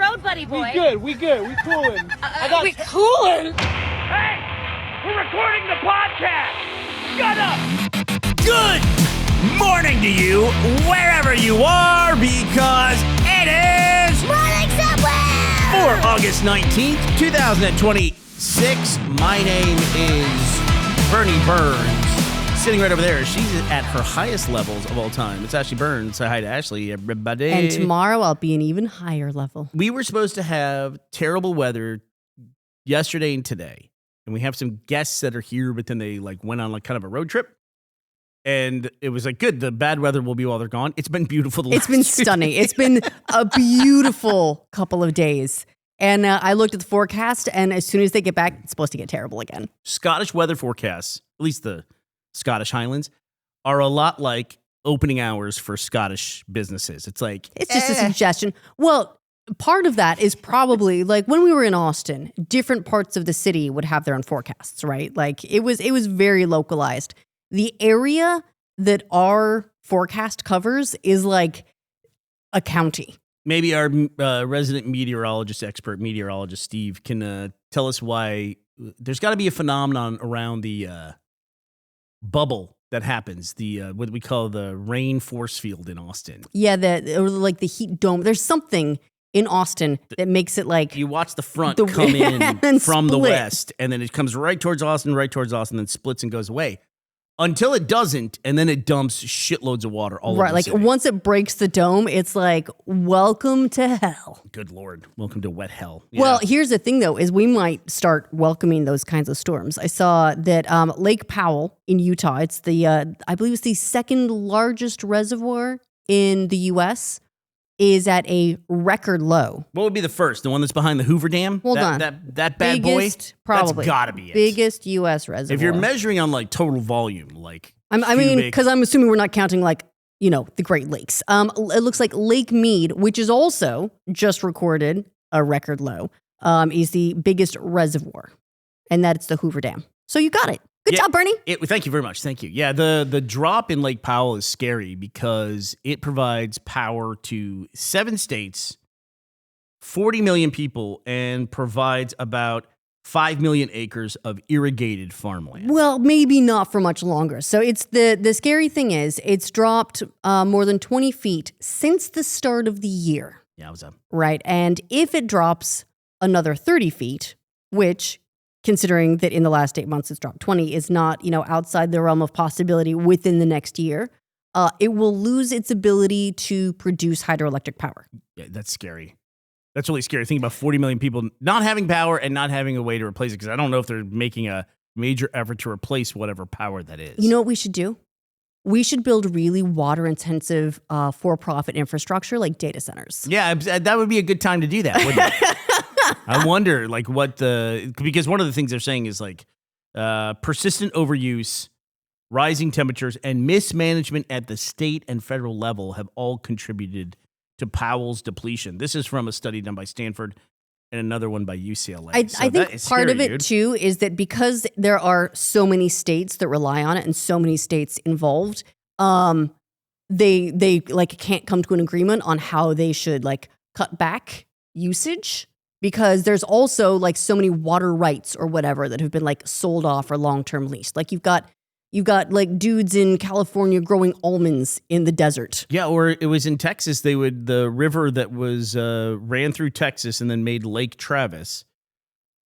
road, buddy boy. We good. We coolin'. We coolin'? Hey! We're recording the podcast! Shut up! Good morning to you, wherever you are, because it is Morning Subway! for August 19th, 2026. My name is Bernie Burns. Sitting right over there, she's at her highest levels of all time. It's Ashley Burns. Say hi to Ashley, everybody. And tomorrow I'll be an even higher level. We were supposed to have terrible weather yesterday and today. And we have some guests that are here, but then they went on kind of a road trip. And it was good, the bad weather will be while they're gone. It's been beautiful. It's been stunning. It's been a beautiful couple of days. And I looked at the forecast, and as soon as they get back, it's supposed to get terrible again. Scottish weather forecasts, at least the Scottish Highlands, are a lot like opening hours for Scottish businesses. It's It's just a suggestion. Well, part of that is probably when we were in Austin, different parts of the city would have their own forecasts, right? It was very localized. The area that our forecast covers is like a county. Maybe our resident expert meteorologist, Steve, can tell us why there's got to be a phenomenon around the bubble that happens, the what we call the rain force field in Austin. Yeah, or the heat dome. There's something in Austin that makes it you watch the front come in from the west, and then it comes right towards Austin, then splits and goes away. Until it doesn't, and then it dumps shitloads of water all over the city. Once it breaks the dome, it's welcome to hell. Good Lord. Welcome to wet hell. Yeah. Well, here's the thing, though, is we might start welcoming those kinds of storms. I saw that Lake Powell in Utah, it's I believe it's the second largest reservoir in the U.S., is at a record low. What would be the first? The one that's behind the Hoover Dam? Hold on. That bad biggest, boy? Probably. That's gotta be it. Biggest U.S. reservoir. If you're measuring on total volume, I mean, because I'm assuming we're not counting the Great Lakes. It looks like Lake Mead, which is also just recorded a record low, is the biggest reservoir, and that's the Hoover Dam. So you got it. Good job, Bernie. Thank you very much. Thank you. Yeah, the drop in Lake Powell is scary because it provides power to 7 states, 40 million people, and provides about 5 million acres of irrigated farmland. Well, maybe not for much longer. So it's the scary thing is it's dropped more than 20 feet since the start of the year. Yeah, what's up? Right. And if it drops another 30 feet, which, considering that in the last 8 months it's dropped 20, is not, outside the realm of possibility within the next year, it will lose its ability to produce hydroelectric power. Yeah, that's scary. That's really scary. Think about 40 million people not having power and not having a way to replace it, because I don't know if they're making a major effort to replace whatever power that is. You know what we should do? We should build really water-intensive for-profit infrastructure like data centers. Yeah, that would be a good time to do that, wouldn't it? I wonder, because one of the things they're saying is persistent overuse, rising temperatures, and mismanagement at the state and federal level have all contributed to Powell's depletion. This is from a study done by Stanford and another one by UCLA. I think part of it, too, is that because there are so many states that rely on it and so many states involved, they can't come to an agreement on how they should cut back usage, because there's also so many water rights or whatever that have been sold off or long-term leased. You've got dudes in California growing almonds in the desert. Yeah, or it was in Texas. The river that was ran through Texas and then made Lake Travis.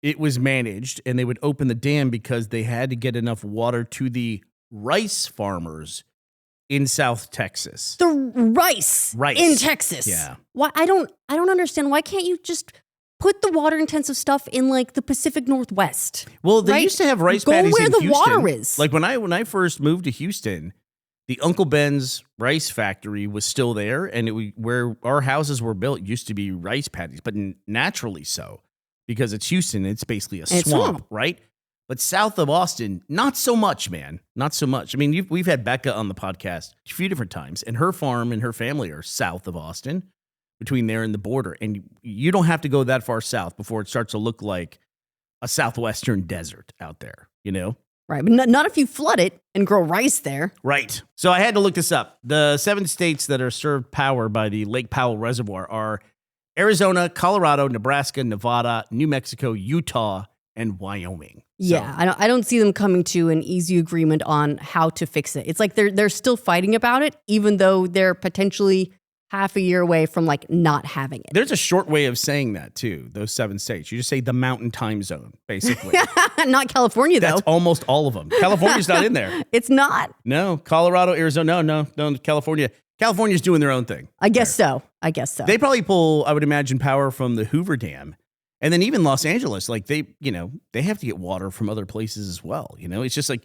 It was managed, and they would open the dam because they had to get enough water to the rice farmers in South Texas. The rice in Texas. Yeah. Why I don't understand. Why can't you just put the water-intensive stuff in the Pacific Northwest? Well, they used to have rice paddies in Houston. Go where the water is. When I first moved to Houston, the Uncle Ben's rice factory was still there, and where our houses were built used to be rice paddies, but naturally so, because it's Houston. It's basically a swamp, right? But south of Austin, not so much, man. Not so much. I mean, we've had Becca on the podcast a few different times, and her farm and her family are south of Austin, between there and the border. And you don't have to go that far south before it starts to look like a southwestern desert out there, Right, but not if you flood it and grow rice there. Right. So I had to look this up. The 7 states that are served power by the Lake Powell Reservoir are Arizona, Colorado, Nebraska, Nevada, New Mexico, Utah, and Wyoming. Yeah, I don't see them coming to an easy agreement on how to fix it. It's like they're still fighting about it, even though they're potentially half a year away from like not having it. There's a short way of saying that too, those 7 states. You just say the mountain time zone, basically. Not California, though. That's almost all of them. California's not in there. It's not. No, Colorado, Arizona, no, California. California's doing their own thing. I guess so. They probably pull, I would imagine, power from the Hoover Dam. And then even Los Angeles, like they have to get water from other places as well. It's just like,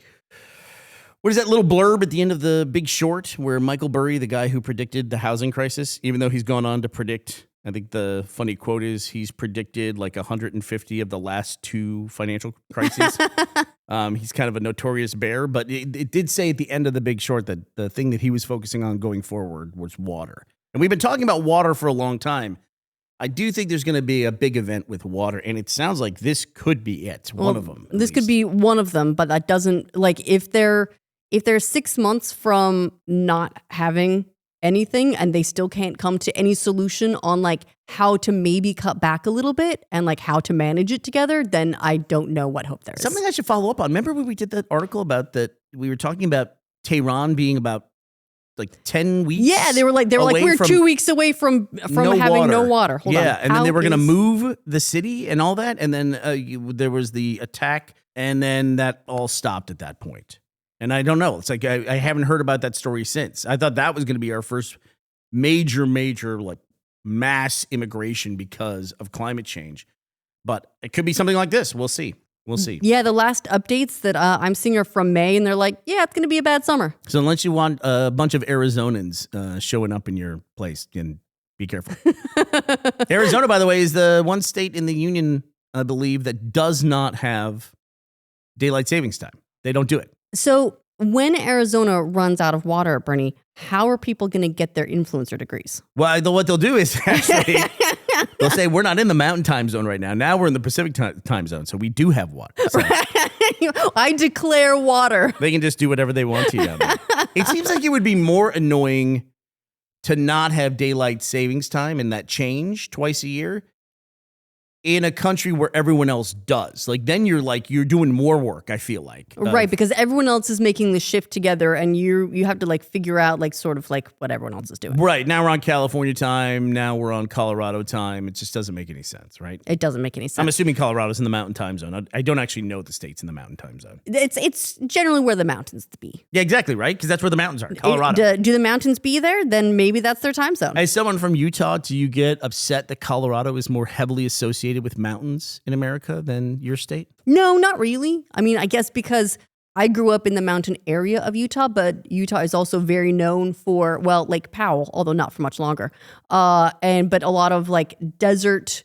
what is that little blurb at the end of The Big Short where Michael Burry, the guy who predicted the housing crisis, even though he's gone on to predict, I think the funny quote is he's predicted like 150 of the last 2 financial crises. He's kind of a notorious bear, but it did say at the end of The Big Short that the thing that he was focusing on going forward was water. And we've been talking about water for a long time. I do think there's going to be a big event with water, and it sounds like this could be it. One of them. This could be one of them, but that doesn't, like, if they're 6 months from not having anything and they still can't come to any solution on like how to maybe cut back a little bit and like how to manage it together, then I don't know what hope there is. Something I should follow up on. Remember when we did that article about that? We were talking about Tehran being about like 10 weeks. Yeah, they were like we're 2 weeks away from having no water. Hold on. Yeah, and then they were going to move the city and all that, and then there was the attack, and then that all stopped at that point. And I don't know. It's like I haven't heard about that story since. I thought that was going to be our first major like mass immigration because of climate change, but it could be something like this. We'll see. Yeah, the last updates that I'm seeing are from May, and they're like, yeah, it's going to be a bad summer. So unless you want a bunch of Arizonans showing up in your place, then be careful. Arizona, by the way, is the one state in the union, I believe, that does not have daylight savings time. They don't do it. So when Arizona runs out of water, Bernie, how are people going to get their influencer degrees? Well, what they'll do is actually, they'll say, we're not in the mountain time zone right now. Now we're in the Pacific time zone, so we do have water. So I declare water. They can just do whatever they want to down there. It seems like it would be more annoying to not have daylight savings time and that change twice a year in a country where everyone else does. Like, then you're doing more work, I feel like. Right, because everyone else is making the shift together, and you have to like figure out like sort of like what everyone else is doing. Right, now we're on California time, now we're on Colorado time. It just doesn't make any sense, right? It doesn't make any sense. I'm assuming Colorado's in the mountain time zone. I don't actually know the states in the mountain time zone. It's generally where the mountains be. Yeah, exactly, right? Because that's where the mountains are, Colorado. Do the mountains be there? Then maybe that's their time zone. As someone from Utah, do you get upset that Colorado is more heavily associated with mountains in America than your state? No, not really. I mean, I guess because I grew up in the mountain area of Utah, but Utah is also very known for, well, Lake Powell, although not for much longer. But a lot of like desert,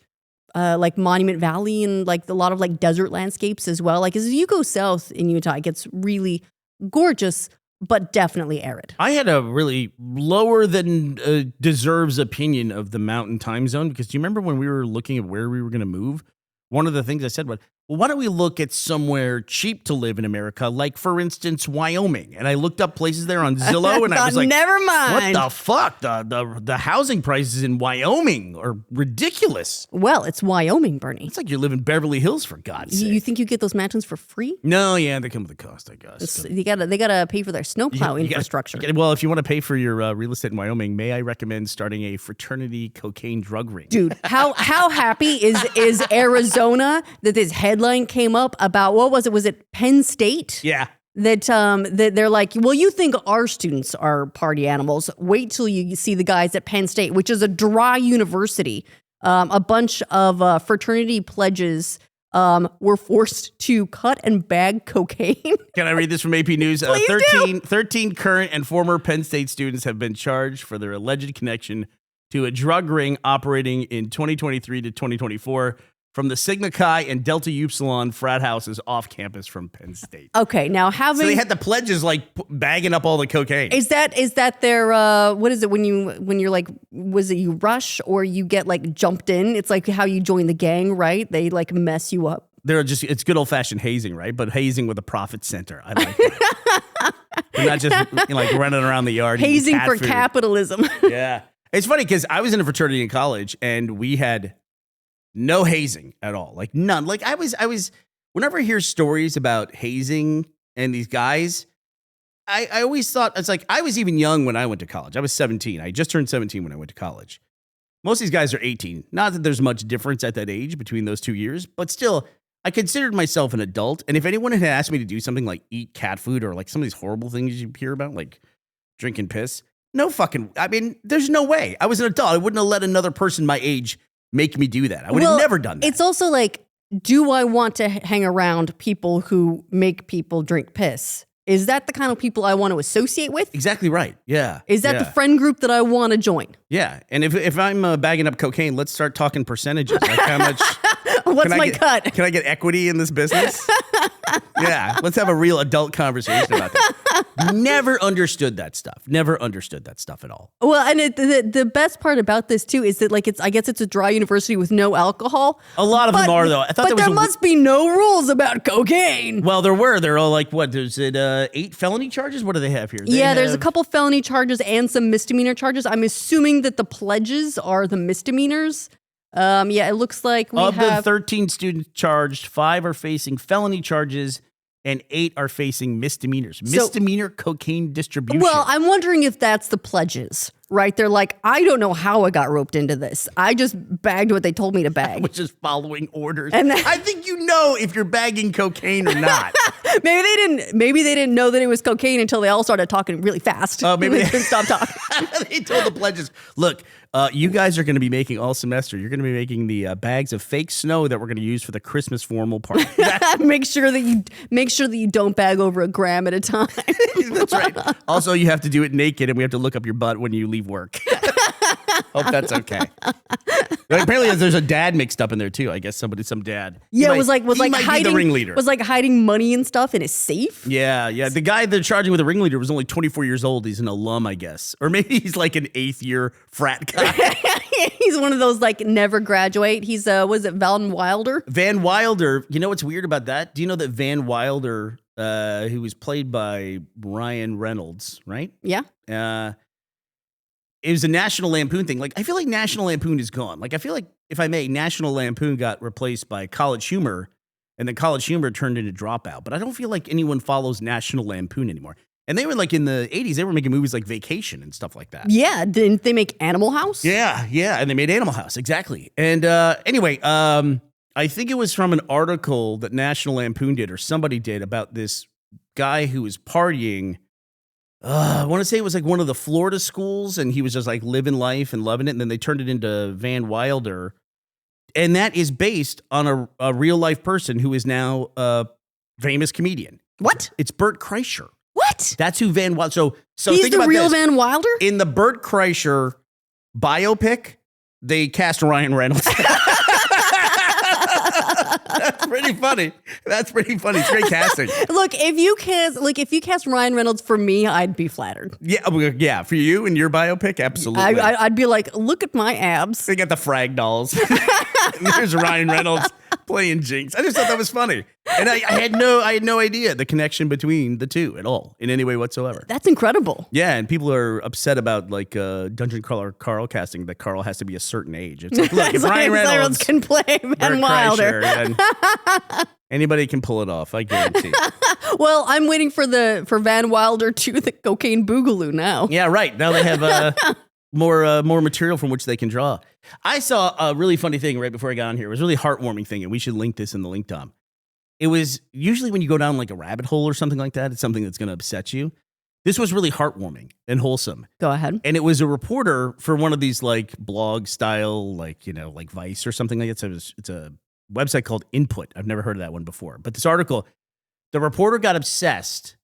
like Monument Valley, and like a lot of like desert landscapes as well. Like as you go south in Utah, it gets really gorgeous, but definitely arid. I had a really lower than deserves opinion of the mountain time zone, because do you remember when we were looking at where we were going to move? One of the things I said was, well, why don't we look at somewhere cheap to live in America, like, for instance, Wyoming? And I looked up places there on Zillow, and I was like, never mind. What the fuck? The housing prices in Wyoming are ridiculous. Well, it's Wyoming, Bernie. It's like you live in Beverly Hills, for God's sake. You think you get those mountains for free? No, yeah, they come with a cost, I guess. They gotta pay for their snowplow infrastructure. Well, if you want to pay for your real estate in Wyoming, may I recommend starting a fraternity cocaine drug ring? Dude, how happy is Arizona that this headline came up about, what was it? Was it Penn State? Yeah. That they're like, well, you think our students are party animals. Wait till you see the guys at Penn State, which is a dry university. A bunch of fraternity pledges were forced to cut and bag cocaine. Can I read this from AP News? 13 current and former Penn State students have been charged for their alleged connection to a drug ring operating in 2023 to 2024 from the Sigma Chi and Delta Upsilon frat houses off campus from Penn State. Okay, now having... So they had the pledges like bagging up all the cocaine. Is that their, what is it when you're like, was it you rush or you get like jumped in? It's like how you join the gang, right? They like mess you up. It's good old fashioned hazing, right? But hazing with a profit center. I like that. They're not just like running around the yard. Hazing for capitalism. Yeah. It's funny because I was in a fraternity in college and we had no hazing at all. Like none. Like I was, whenever I hear stories about hazing and these guys, I always thought, it's like, I was even young when I went to college. I was 17. I just turned 17 when I went to college. Most of these guys are 18. Not that there's much difference at that age between those 2 years, but still, I considered myself an adult. And if anyone had asked me to do something like eat cat food or like some of these horrible things you hear about, like drinking piss, there's no way. I was an adult. I wouldn't have let another person my age make me do that. I would have never done that. It's also like, do I want to hang around people who make people drink piss? Is that the kind of people I want to associate with? Exactly right. Yeah. Is that the friend group that I want to join? Yeah. And if I'm bagging up cocaine, let's start talking percentages. Like how much... What's my cut? Can I get equity in this business? Yeah. Let's have a real adult conversation about this. Never understood that stuff. Never understood that stuff at all. Well, and the best part about this too is that like I guess it's a dry university with no alcohol. A lot of them are though. I thought there must be no rules about cocaine. Well, there were. They're all like, what? There's 8 felony charges? What do they have here? There's a couple felony charges and some misdemeanor charges. I'm assuming that the pledges are the misdemeanors. It looks like of the 13 students charged, 5 are facing felony charges and 8 are facing misdemeanors. Misdemeanor cocaine distribution. Well, I'm wondering if that's the pledges, right? They're like, I don't know how I got roped into this. I just bagged what they told me to bag. Which is following orders. And I think you know if you're bagging cocaine or not. Maybe they didn't know that it was cocaine until they all started talking really fast. Maybe they couldn't stop talking. They told the pledges, look, you guys are going to be making all semester. You're going to be making the bags of fake snow that we're going to use for the Christmas formal party. Make sure that you don't bag over a gram at a time. That's right. Also, you have to do it naked, and we have to look up your butt when you leave work. Hope that's okay. Apparently, there's a dad mixed up in there too. I guess some dad. Yeah, was like hiding the ringleader. Was like hiding money and stuff in his safe. Yeah. The guy they're charging with the ringleader was only 24 years old. He's an alum, I guess, or maybe he's like an 8th year frat guy. He's one of those like never graduate. He's was it Van Wilder? Van Wilder. You know what's weird about that? Do you know that Van Wilder, who was played by Ryan Reynolds, right? Yeah. It was a National Lampoon thing. Like, I feel like National Lampoon is gone. Like, I feel like, if I may, National Lampoon got replaced by College Humor, and then College Humor turned into Dropout. But I don't feel like anyone follows National Lampoon anymore. And they were like in the 80s, they were making movies like Vacation and stuff like that. Yeah, didn't they make Animal House? Yeah, and they made Animal House, exactly. And anyway, I think it was from an article that National Lampoon did, or somebody did, about this guy who was partying. I want to say it was like one of the Florida schools, and he was just like living life and loving it. And then they turned it into Van Wilder. And that is based on a real life person who is now a famous comedian. What? It's Bert Kreischer. What? That's who Van Wilder. So he's think the about real this. Van Wilder? In the Bert Kreischer biopic, they cast Ryan Reynolds. That's pretty funny. It's great casting. Look, if you cast Ryan Reynolds for me, I'd be flattered. Yeah, for you and your biopic, absolutely. I'd be like, look at my abs. They got the frag dolls. And there's Ryan Reynolds playing Jinx. I just thought that was funny, and I had no idea the connection between the two at all in any way whatsoever. That's incredible. Yeah, and people are upset about like Dungeon Crawler Carl casting that Carl has to be a certain age. It's like, look, if Ryan Reynolds can play Van Wilder, anybody can pull it off. I guarantee. Well, I'm waiting for Van Wilder to the Cocaine Boogaloo now. Yeah, right. Now they have more material from which they can draw. I saw a really funny thing right before I got on here. It was a really heartwarming thing, and we should link this in the link, Tom. It was usually when you go down like a rabbit hole or something like that, it's something that's going to upset you. This was really heartwarming and wholesome. Go ahead. And it was a reporter for one of these like blog style, like, like Vice or something like that. So it's a website called Input. I've never heard of that one before. But this article, the reporter got obsessed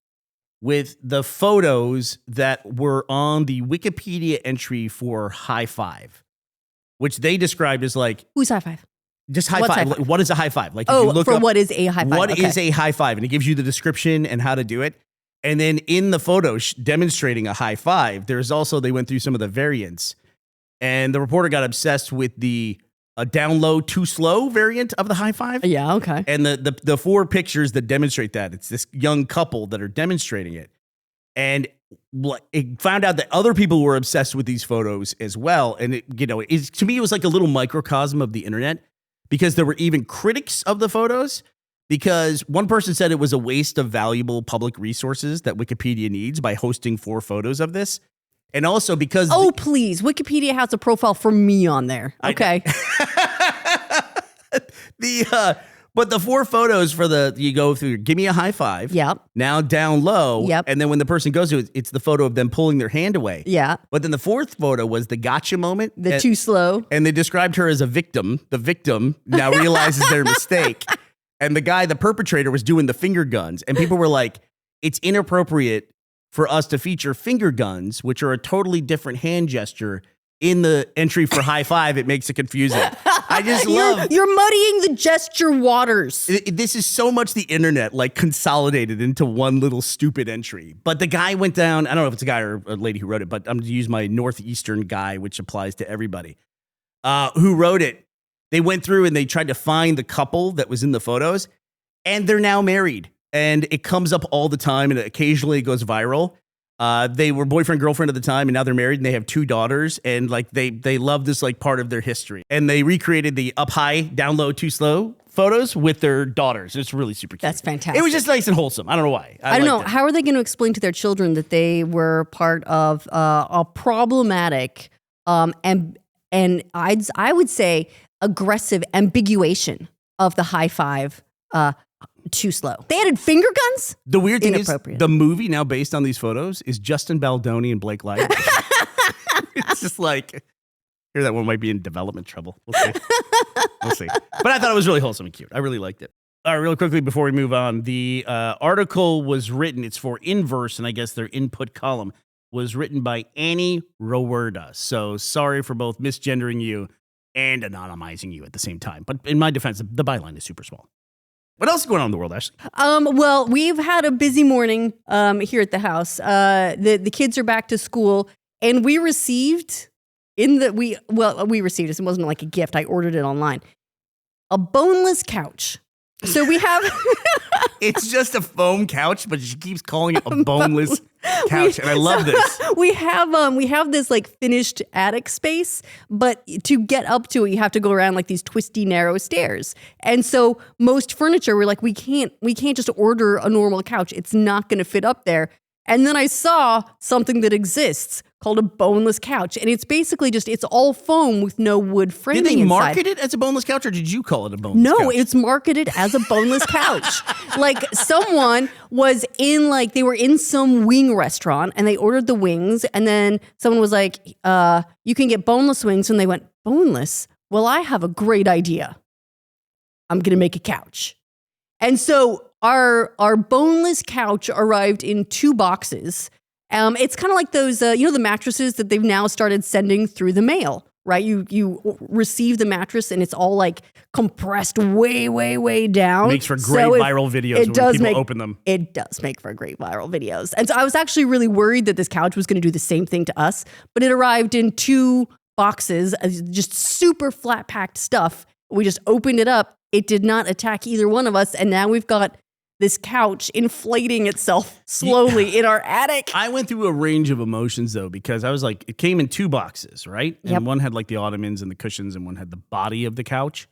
with the photos that were on the Wikipedia entry for High Five, which they described as like... Who's High Five? Just high five. Like, what is a high five? Like, if you look up, what is a high five? What is a high five? And it gives you the description and how to do it. And then in the photo demonstrating a high five, there's also, they went through some of the variants. And the reporter got obsessed with the down low, too slow variant of the high five. Yeah, okay. And the 4 pictures that demonstrate that, it's this young couple that are demonstrating it. And it found out that other people were obsessed with these photos as well. And to me, it was like a little microcosm of the internet, because there were even critics of the photos, because one person said it was a waste of valuable public resources that Wikipedia needs by hosting 4 photos of this. And also because... Oh, please. Wikipedia has a profile for me on there. Okay. But the 4 photos you go through, give me a high five. Yep. Now down low. Yep. And then when the person goes to it, it's the photo of them pulling their hand away. Yeah. But then the 4th photo was the gotcha moment. Too slow. And they described her as a victim. The victim now realizes their mistake. And the perpetrator, was doing the finger guns. And people were like, it's inappropriate for us to feature finger guns, which are a totally different hand gesture, in the entry for high five. It makes it confusing. I just You're muddying the gesture waters. This is so much the internet, like, consolidated into one little stupid entry. But the guy went down. I don't know if it's a guy or a lady who wrote it, but I'm going to use my Northeastern guy, which applies to everybody, who wrote it. They went through and they tried to find the couple that was in the photos, and they're now married. And it comes up all the time, and occasionally it goes viral. They were boyfriend, girlfriend at the time, and now they're married, and they have 2 daughters, and like they love this, like, part of their history. And they recreated the up high, down low, too slow photos with their daughters. It's really super cute. That's fantastic. It was just nice and wholesome. I don't know why. I don't know. How are they going to explain to their children that they were part of a problematic and I would say aggressive ambiguation of the high five too slow? They added finger guns? The weird thing is, the movie now based on these photos is Justin Baldoni and Blake Lively. It's just like, here, that one might be in development trouble. We'll see. We'll see. But I thought it was really wholesome and cute. I really liked it. All right, real quickly before we move on, the article was written, it's for Inverse, and I guess their input column was written by Annie Rowerda. So sorry for both misgendering you and anonymizing you at the same time. But in my defense, the byline is super small. What else is going on in the world, Ashley? Well, we've had a busy morning here at the house. The kids are back to school, and we received we received this. It wasn't like a gift. I ordered it online. A boneless couch. So we have... It's just a foam couch, but she keeps calling it a boneless couch, and I love this. We have this like finished attic space, but to get up to it, you have to go around like these twisty, narrow stairs. And so most furniture, we're like, we can't just order a normal couch. It's not going to fit up there. And then I saw something that exists called a boneless couch. And it's basically it's all foam with no wood framing inside. Did they market it as a boneless couch, or did you call it a boneless couch? No, it's marketed as a boneless couch. Like someone was they were in some wing restaurant and they ordered the wings. And then someone was like, you can get boneless wings. And they went, boneless? Well, I have a great idea. I'm going to make a couch. And so our boneless couch arrived in 2 boxes. It's kind of like those, the mattresses that they've now started sending through the mail, right? You receive the mattress and it's all like compressed way, way, way down. Makes for great viral videos when people open them. It does make for great viral videos. And so I was actually really worried that this couch was going to do the same thing to us, but it arrived in 2 boxes, just super flat packed stuff. We just opened it up. It did not attack either one of us. And now we've got this couch inflating itself slowly in our attic. I went through a range of emotions, though, because I was like, it came in 2 boxes, right? And one had like the ottomans and the cushions, and one had the body of the couch.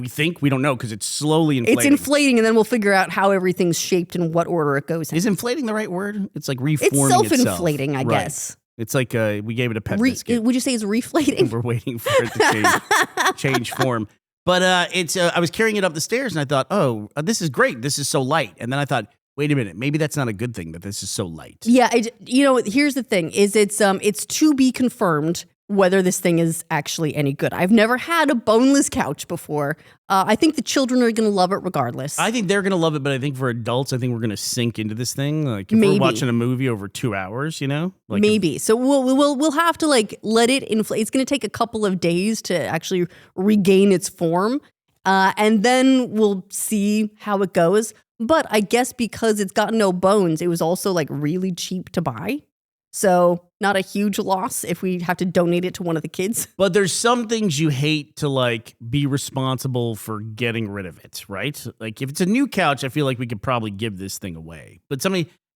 We don't know, because it's slowly inflating. It's inflating, and then we'll figure out how everything's shaped and what order it goes in. Is inflating the right word? It's like reforming itself. It's self-inflating, I guess. It's like we gave it a pet biscuit. Would you say it's reflating? We're waiting for it to change form. But I was carrying it up the stairs, and I thought, oh, this is great. This is so light. And then I thought, wait a minute, maybe that's not a good thing that this is so light. Yeah, here's the thing: is it's to be confirmed whether this thing is actually any good. I've never had a boneless couch before. I think the children are going to love it regardless. I think they're going to love it, but I think for adults, I think we're going to sink into this thing. Like if we're watching a movie over 2 hours, like maybe. So we'll have to like let it inflate. It's going to take a couple of days to actually regain its form, and then we'll see how it goes. But I guess because it's got no bones, it was also like really cheap to buy. So not a huge loss if we have to donate it to one of the kids. But there's some things you hate to like be responsible for getting rid of it, right? Like if it's a new couch, I feel like we could probably give this thing away. But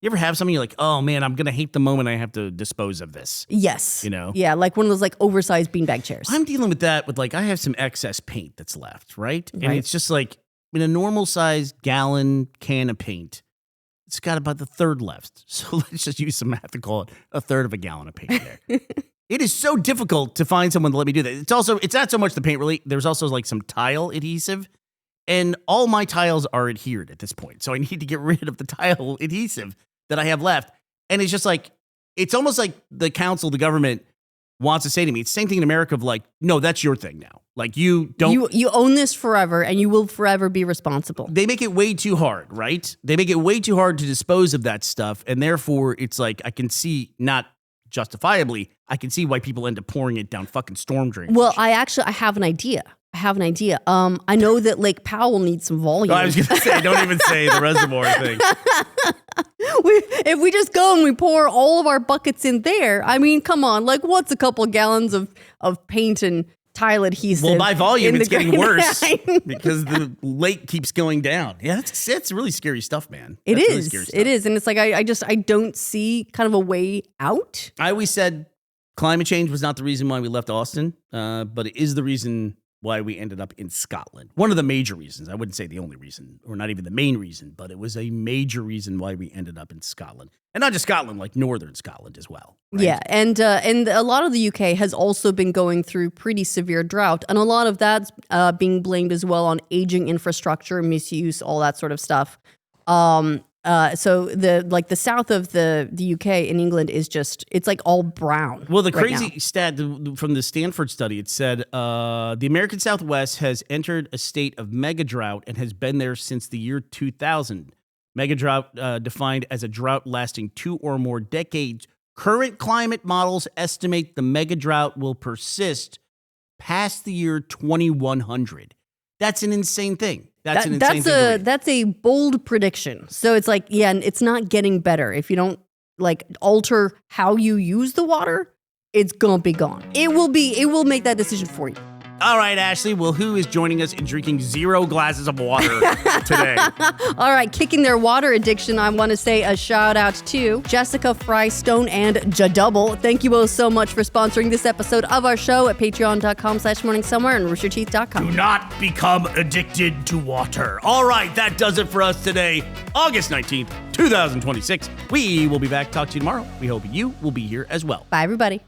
You ever have something you're like, oh man, I'm going to hate the moment I have to dispose of this? Yes. You know? Yeah, like one of those like oversized beanbag chairs. I'm dealing with that with like, I have some excess paint that's left, right? And Right. it's just like, in a normal size gallon can of paint, it's got about the third left. So let's just use some math to call it a third of a gallon of paint there. It is so difficult to find someone to let me do that. It's not so much the paint really. There's also like some tile adhesive. And all my tiles are adhered at this point. So I need to get rid of the tile adhesive that I have left. And it's just like, it's almost like the council, the government wants to say to me, it's the same thing in America of like, no, that's your thing now. Like you don't. You own this forever and you will forever be responsible. They make it way too hard, right? They make it way too hard to dispose of that stuff. And therefore it's like, I can see, not justifiably, I can see why people end up pouring it down fucking storm drains. Well, I have an idea. I know that Lake Powell needs some volume. Oh, I was going to say, don't even say the reservoir thing. If we just go and we pour all of our buckets in there, I mean, come on, like what's a couple gallons of paint and tile adhesive? Well, by volume, in it's the getting worse drain? because the lake keeps going down. Yeah, it's really scary stuff, man. It That's is. really scary stuff. It is. And it's like, I don't see kind of a way out. I always said climate change was not the reason why we left Austin, but it is the reason why we ended up in Scotland. One of the major reasons. I wouldn't say the only reason, or not even the main reason, but it was a major reason why we ended up in Scotland. And not just Scotland, like northern Scotland as well. Right? Yeah, and a lot of the UK has also been going through pretty severe drought, and a lot of that's being blamed as well on aging infrastructure, misuse, all that sort of stuff. So the south of the UK in England is just, it's like all brown. Well, the right crazy now. stat from the Stanford study, it said the American Southwest has entered a state of mega drought and has been there since the year 2000. Mega drought defined as a drought lasting 2 or more decades. Current climate models estimate the mega drought will persist past the year 2100. That's an insane thing. That's an insane thing to read. That's a bold prediction. So it's like, yeah, it's not getting better. If you don't like alter how you use the water, it's gonna be gone. It will make that decision for you. All right, Ashley. Well, who is joining us in drinking 0 glasses of water today? All right, kicking their water addiction, I want to say a shout out to Jessica Frystone and Jadouble. Thank you both so much for sponsoring this episode of our show at patreon.com/morningsomewhere and roosterteeth.com. Do not become addicted to water. All right, that does it for us today, August 19th, 2026. We will be back. Talk to you tomorrow. We hope you will be here as well. Bye, everybody.